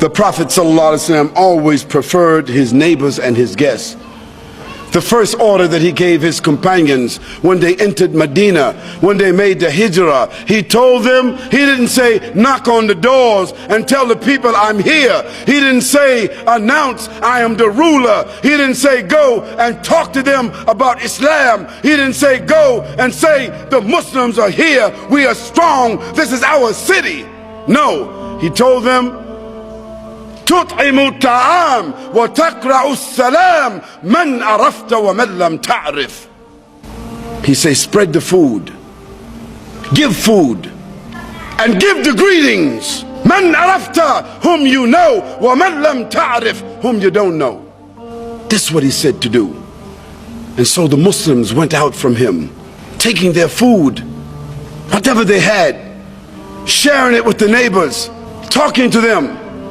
The Prophet ﷺ always preferred his neighbors and his guests. The first order that he gave his companions when they entered Medina, when they made the hijrah, he told them, he didn't say knock on the doors and tell the people I'm here. He didn't say announce I am the ruler. He didn't say go and talk to them about Islam. He didn't say go and say the Muslims are here, we are strong, this is our city. No, he told them, تطعم الطعام وتقرأ السلام من عرفت ومن لم تعرف. He says spread the food, give food, and give the greetings. من عرفت, whom you know, ومن لم تعرف, whom you don't know. This is what he said to do. And so the Muslims went out from him, taking their food, whatever they had, sharing it with the neighbors, talking to them.